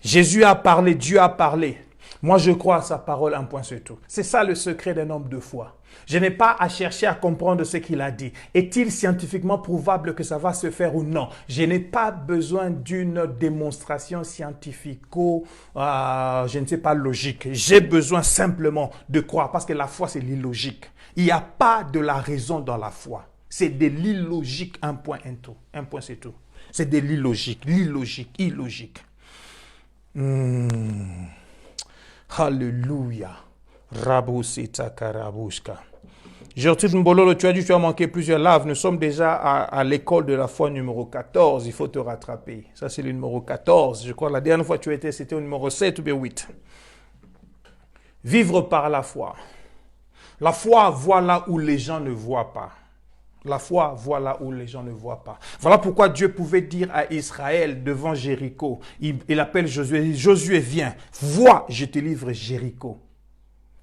Jésus a parlé, Dieu a parlé. Moi, je crois à sa parole, un point c'est tout. C'est ça le secret d'un homme de foi. Je n'ai pas à chercher à comprendre ce qu'il a dit. Est-il scientifiquement prouvable que ça va se faire ou non? Je n'ai pas besoin d'une démonstration scientifico, je ne sais pas, logique. J'ai besoin simplement de croire parce que la foi, c'est l'illogique. Il n'y a pas de la raison dans la foi. C'est de l'illogique, un point, un tout. Un point, c'est tout. C'est de l'illogique, illogique. Alléluia. Rabusita karabushka. Gertrude Mbololo, tu as dit que tu as manqué plusieurs lives. Nous sommes déjà à l'école de la foi numéro 14. Il faut te rattraper. Ça, c'est le numéro 14. Je crois que la dernière fois que tu étais, c'était au numéro 7 ou bien 8. Vivre par la foi. La foi voit là où les gens ne voient pas. La foi voit là où les gens ne voient pas. Voilà pourquoi Dieu pouvait dire à Israël devant Jéricho. Il appelle Josué. Josué, viens. Vois, je te livre Jéricho.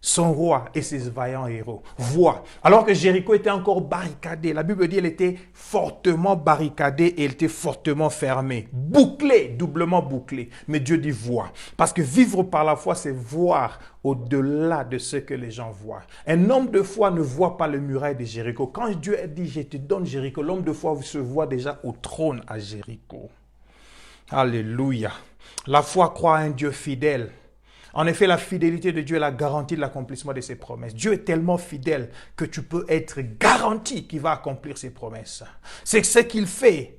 Son roi et ses vaillants héros. Vois. Alors que Jéricho était encore barricadé. La Bible dit qu'elle était fortement barricadée et elle était fortement fermée. Bouclée, doublement bouclée. Mais Dieu dit vois. Parce que vivre par la foi, c'est voir au-delà de ce que les gens voient. Un homme de foi ne voit pas le muraille de Jéricho. Quand Dieu a dit je te donne Jéricho, l'homme de foi se voit déjà au trône à Jéricho. Alléluia. La foi croit à un Dieu fidèle. En effet, la fidélité de Dieu est la garantie de l'accomplissement de ses promesses. Dieu est tellement fidèle que tu peux être garanti qu'il va accomplir ses promesses. C'est ce qu'il fait,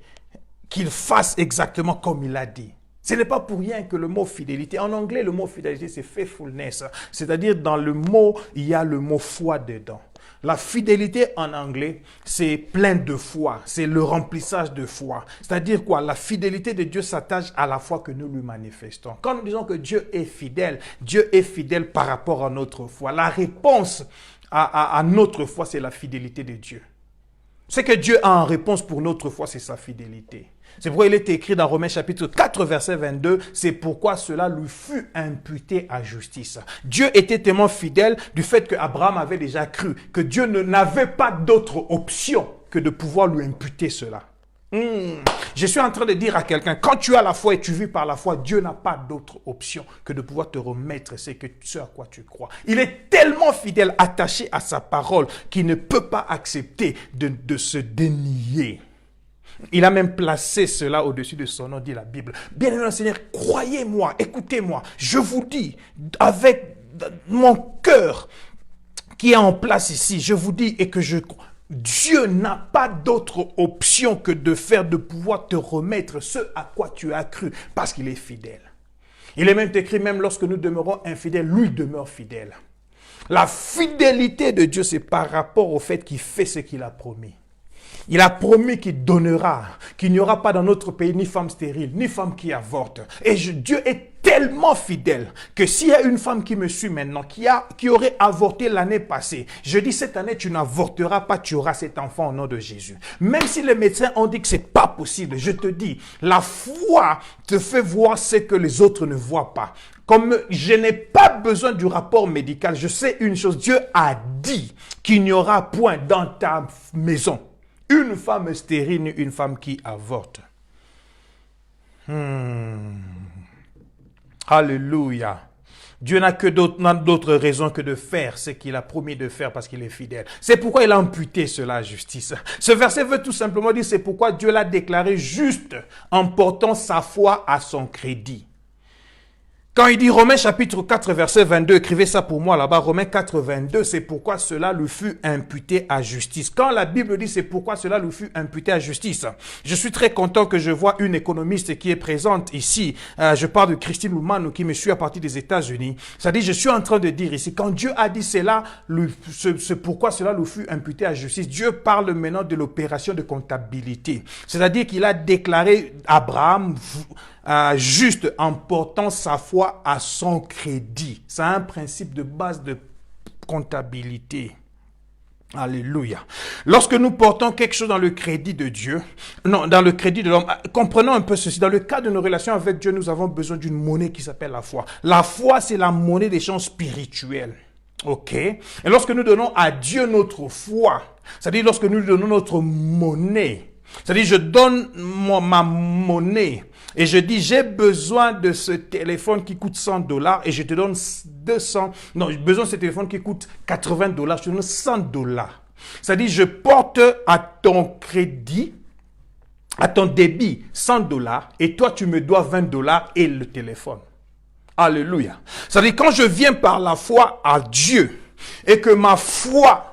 qu'il fasse exactement comme il a dit. Ce n'est pas pour rien que le mot fidélité, en anglais, le mot fidélité, c'est faithfulness. C'est-à-dire, dans le mot, il y a le mot foi dedans. La fidélité en anglais, c'est plein de foi, c'est le remplissage de foi. C'est-à-dire quoi? La fidélité de Dieu s'attache à la foi que nous lui manifestons. Quand nous disons que Dieu est fidèle par rapport à notre foi. La réponse à notre foi, c'est la fidélité de Dieu. Ce que Dieu a en réponse pour notre foi, c'est sa fidélité. C'est pourquoi il est écrit dans Romains chapitre 4, verset 22, c'est pourquoi cela lui fut imputé à justice. Dieu était tellement fidèle du fait qu'Abraham avait déjà cru, que Dieu n'avait pas d'autre option que de pouvoir lui imputer cela. Je suis en train de dire à quelqu'un, quand tu as la foi et tu vis par la foi, Dieu n'a pas d'autre option que de pouvoir te remettre ce à quoi tu crois. Il est tellement fidèle, attaché à sa parole, qu'il ne peut pas accepter de se dénier. Il a même placé cela au-dessus de son nom, dit la Bible. Bien-aimé Seigneur, croyez-moi, écoutez-moi, je vous dis, avec mon cœur qui est en place ici, je vous dis et que Dieu n'a pas d'autre option que de pouvoir te remettre ce à quoi tu as cru, parce qu'il est fidèle. Il est même écrit, même lorsque nous demeurons infidèles, lui demeure fidèle. La fidélité de Dieu, c'est par rapport au fait qu'il fait ce qu'il a promis. Il a promis qu'il donnera, qu'il n'y aura pas dans notre pays ni femme stérile, ni femme qui avorte. Et Dieu est tellement fidèle que s'il y a une femme qui me suit maintenant, qui aurait avorté l'année passée, je dis cette année tu n'avorteras pas, tu auras cet enfant au nom de Jésus. Même si les médecins ont dit que c'est pas possible, je te dis, la foi te fait voir ce que les autres ne voient pas. Comme je n'ai pas besoin du rapport médical, je sais une chose, Dieu a dit qu'il n'y aura point dans ta maison une femme stérile ni une femme qui avorte. Alléluia. Dieu n'a d'autre raison que de faire ce qu'il a promis de faire parce qu'il est fidèle. C'est pourquoi il a imputé cela à justice. Ce verset veut tout simplement dire c'est pourquoi Dieu l'a déclaré juste en portant sa foi à son crédit. Quand il dit Romains chapitre 4 verset 22, écrivez ça pour moi là-bas, Romains 4 22, c'est pourquoi cela lui fut imputé à justice. Quand la Bible dit c'est pourquoi cela lui fut imputé à justice, je suis très content que je vois une économiste qui est présente ici. Je parle de Christine Loumano qui me suit à partir des États-Unis. C'est-à-dire, je suis en train de dire ici, quand Dieu a dit cela, c'est pourquoi cela lui fut imputé à justice, Dieu parle maintenant de l'opération de comptabilité. C'est-à-dire qu'il a déclaré Abraham juste en portant sa foi à son crédit. C'est un principe de base de comptabilité. Alléluia. Lorsque nous portons quelque chose dans le crédit de Dieu, non, dans le crédit de l'homme, comprenons un peu ceci. Dans le cadre de nos relations avec Dieu, nous avons besoin d'une monnaie qui s'appelle la foi. La foi, c'est la monnaie d'échange spirituelle. Ok? Et lorsque nous donnons à Dieu notre foi, c'est-à-dire lorsque nous lui donnons notre monnaie, c'est-à-dire je donne ma monnaie et je dis, j'ai besoin de ce téléphone qui coûte $100 et je te donne 200, non, j'ai besoin de ce téléphone qui coûte $80, je te donne $100. C'est-à-dire, je porte à ton crédit, à ton débit $100 et toi, tu me dois $20 et le téléphone. Alléluia. C'est-à-dire, quand je viens par la foi à Dieu et que ma foi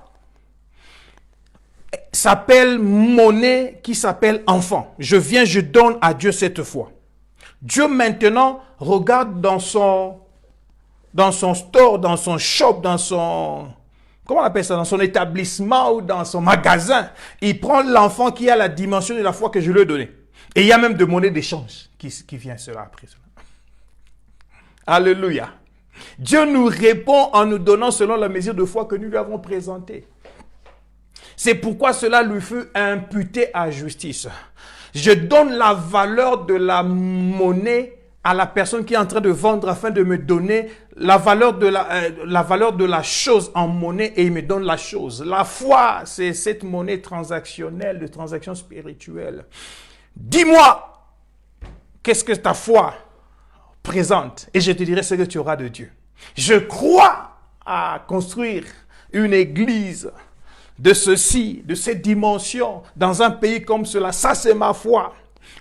s'appelle monnaie qui s'appelle enfant. Je viens, je donne à Dieu cette foi. Dieu maintenant regarde dans son store, dans son shop, dans son, comment on appelle ça, dans son établissement ou dans son magasin. Il prend l'enfant qui a la dimension de la foi que je lui ai donnée. Et il y a même de monnaie d'échange qui vient cela après cela. Alléluia. Dieu nous répond en nous donnant selon la mesure de foi que nous lui avons présentée. C'est pourquoi cela lui fut imputé à justice. Je donne la valeur de la monnaie à la personne qui est en train de vendre afin de me donner la valeur de la chose en monnaie et il me donne la chose. La foi, c'est cette monnaie transactionnelle, de transaction spirituelle. Dis-moi, qu'est-ce que ta foi présente et je te dirai ce que tu auras de Dieu. Je crois à construire une église de ceci, de cette dimension, dans un pays comme cela. Ça, c'est ma foi.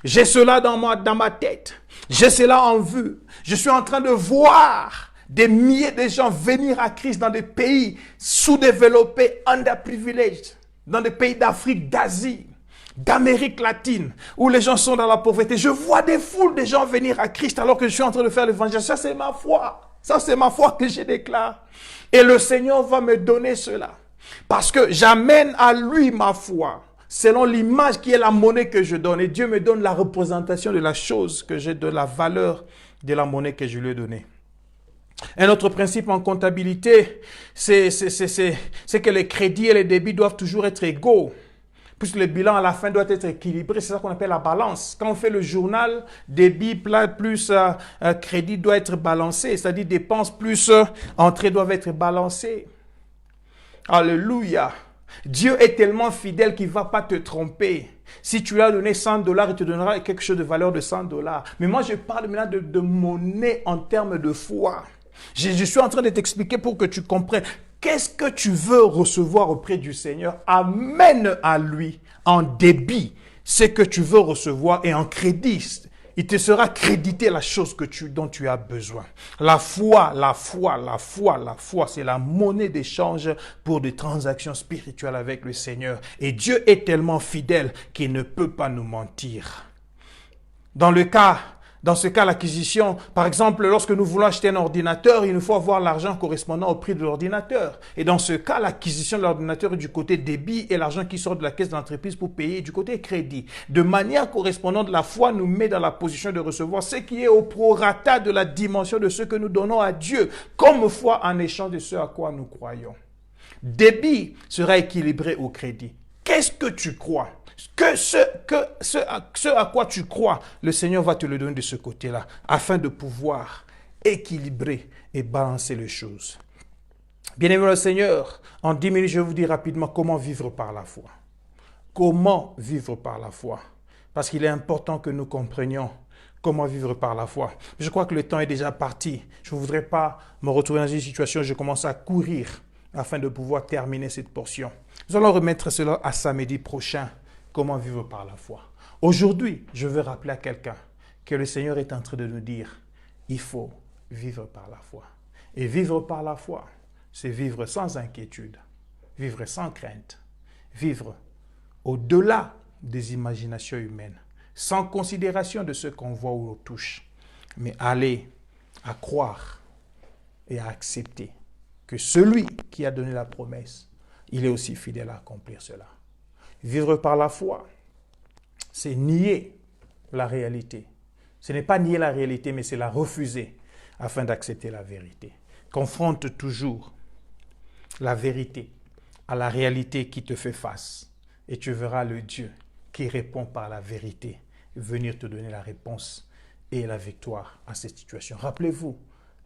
J'ai cela dans ma tête. J'ai cela en vue. Je suis en train de voir des milliers de gens venir à Christ dans des pays sous-développés, underprivileged, dans des pays d'Afrique, d'Asie, d'Amérique latine, où les gens sont dans la pauvreté. Je vois des foules de gens venir à Christ alors que je suis en train de faire l'évangile. Ça, c'est ma foi. Ça, c'est ma foi que je déclare. Et le Seigneur va me donner cela. Parce que j'amène à lui ma foi, selon l'image qui est la monnaie que je donne. Et Dieu me donne la représentation de la chose que j'ai, de la valeur de la monnaie que je lui ai donnée. Un autre principe en comptabilité, c'est que les crédits et les débits doivent toujours être égaux. Puisque le bilan à la fin doit être équilibré, c'est ça qu'on appelle la balance. Quand on fait le journal, débit plus crédit doit être balancé, c'est-à-dire dépenses plus entrées doivent être balancées. Alléluia. Dieu est tellement fidèle qu'il ne va pas te tromper. Si tu lui as donné $100, il te donnera quelque chose de valeur de $100. Mais moi, je parle maintenant de monnaie en termes de foi. Je suis en train de t'expliquer pour que tu comprennes. Qu'est-ce que tu veux recevoir auprès du Seigneur? Amène à lui en débit ce que tu veux recevoir et en crédit. Il te sera crédité la chose dont tu as besoin. La foi, c'est la monnaie d'échange pour des transactions spirituelles avec le Seigneur. Et Dieu est tellement fidèle qu'il ne peut pas nous mentir. Dans ce cas, l'acquisition, par exemple, lorsque nous voulons acheter un ordinateur, il nous faut avoir l'argent correspondant au prix de l'ordinateur. Et dans ce cas, l'acquisition de l'ordinateur est du côté débit et l'argent qui sort de la caisse de l'entreprise pour payer est du côté crédit. De manière correspondante, la foi nous met dans la position de recevoir ce qui est au prorata de la dimension de ce que nous donnons à Dieu, comme foi en échange de ce à quoi nous croyons. Débit sera équilibré au crédit. Qu'est-ce que tu crois? Ce à quoi tu crois, le Seigneur va te le donner de ce côté-là, afin de pouvoir équilibrer et balancer les choses. Bien-aimé le Seigneur, en 10 minutes, je vais vous dire rapidement comment vivre par la foi. Comment vivre par la foi? Parce qu'il est important que nous comprenions comment vivre par la foi. Je crois que le temps est déjà parti. Je ne voudrais pas me retrouver dans une situation où je commence à courir afin de pouvoir terminer cette portion. Nous allons remettre cela à samedi prochain. Comment vivre par la foi. Aujourd'hui, je veux rappeler à quelqu'un que le Seigneur est en train de nous dire, il faut vivre par la foi. Et vivre par la foi, c'est vivre sans inquiétude, vivre sans crainte, vivre au-delà des imaginations humaines, sans considération de ce qu'on voit ou on touche, mais aller à croire et à accepter que celui qui a donné la promesse, il est aussi fidèle à accomplir cela. Vivre par la foi, c'est nier la réalité. Ce n'est pas nier la réalité, mais c'est la refuser afin d'accepter la vérité. Confronte toujours la vérité à la réalité qui te fait face. Et tu verras le Dieu qui répond par la vérité venir te donner la réponse et la victoire à cette situation. Rappelez-vous,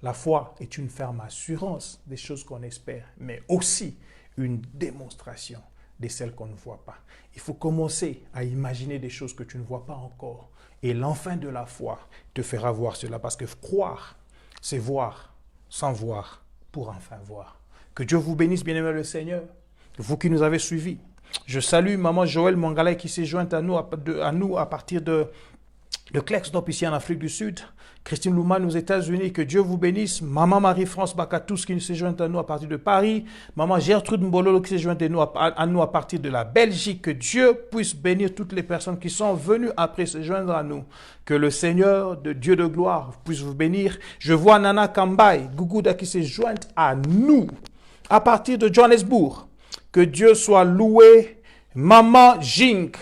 la foi est une ferme assurance des choses qu'on espère, mais aussi une démonstration de celles qu'on ne voit pas. Il faut commencer à imaginer des choses que tu ne vois pas encore. Et l'enfin de la foi te fera voir cela. Parce que croire, c'est voir sans voir pour enfin voir. Que Dieu vous bénisse, bien-aimé le Seigneur. Vous qui nous avez suivis. Je salue maman Joël Mangalay qui s'est jointe à nous à partir de Klerksdorp ici en Afrique du Sud. Christine Louman aux États-Unis, que Dieu vous bénisse. Maman Marie-France Bakatous qui s'est jointe à nous à partir de Paris. Maman Gertrude Mbololo qui s'est jointe à nous à partir de la Belgique. Que Dieu puisse bénir toutes les personnes qui sont venues après se joindre à nous. Que le Seigneur, de Dieu de gloire, puisse vous bénir. Je vois Nana Kambai, Gougouda qui s'est jointe à nous à partir de Johannesburg. Que Dieu soit loué. Maman Jink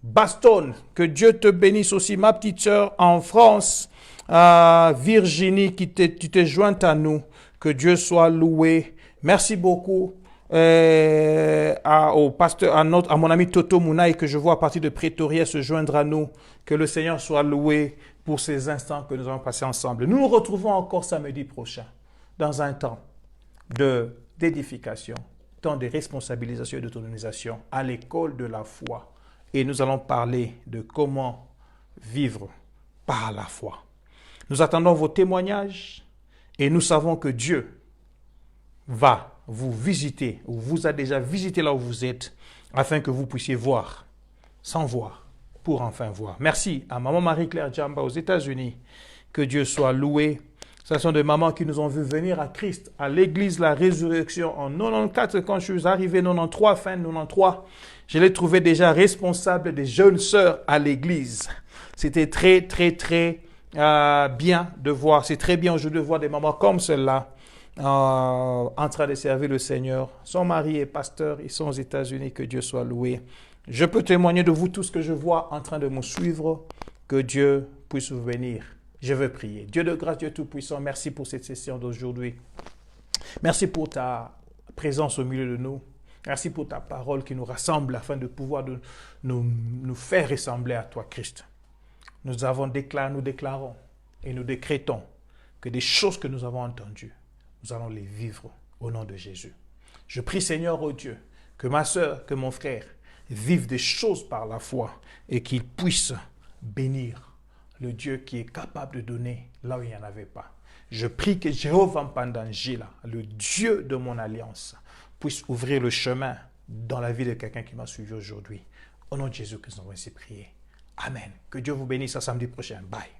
Baston, que Dieu te bénisse aussi, ma petite sœur en France. Virginie, tu t'es jointe à nous. Que Dieu soit loué. Merci beaucoup au pasteur, à mon ami Toto Mounaï, que je vois à partir de Pretoria se joindre à nous. Que le Seigneur soit loué pour ces instants que nous avons passés ensemble. Nous nous retrouvons encore samedi prochain dans un temps d'édification, temps de responsabilisation et d'autonomisation à l'école de la foi. Et nous allons parler de comment vivre par la foi. Nous attendons vos témoignages et nous savons que Dieu va vous visiter ou vous a déjà visité là où vous êtes afin que vous puissiez voir sans voir pour enfin voir. Merci à maman Marie-Claire Djamba aux États-Unis. Que Dieu soit loué. Ce sont des mamans qui nous ont vu venir à Christ, à l'église La Résurrection en 94. Quand je suis arrivé 93, fin 93, je l'ai trouvé déjà responsable des jeunes sœurs à l'église. C'était très, très, très bien de voir. C'est très bien aujourd'hui de voir des mamans comme celle-là en train de servir le Seigneur. Son mari est pasteur, ils sont aux États-Unis, que Dieu soit loué. Je peux témoigner de vous tous que je vois en train de me suivre. Que Dieu puisse vous bénir. Je veux prier. Dieu de grâce, Dieu Tout-Puissant, merci pour cette session d'aujourd'hui. Merci pour ta présence au milieu de nous. Merci pour ta parole qui nous rassemble afin de pouvoir nous faire ressembler à toi, Christ. Nous déclarons et nous décrétons que des choses que nous avons entendues, nous allons les vivre au nom de Jésus. Je prie, Seigneur, oh Dieu, que ma sœur, que mon frère vivent des choses par la foi et qu'ils puissent bénir le Dieu qui est capable de donner là où il n'y en avait pas. Je prie que Jéhovah Mpandangila, le Dieu de mon alliance, puisse ouvrir le chemin dans la vie de quelqu'un qui m'a suivi aujourd'hui. Au nom de Jésus que nous avons ainsi prié. Amen. Que Dieu vous bénisse à samedi prochain. Bye.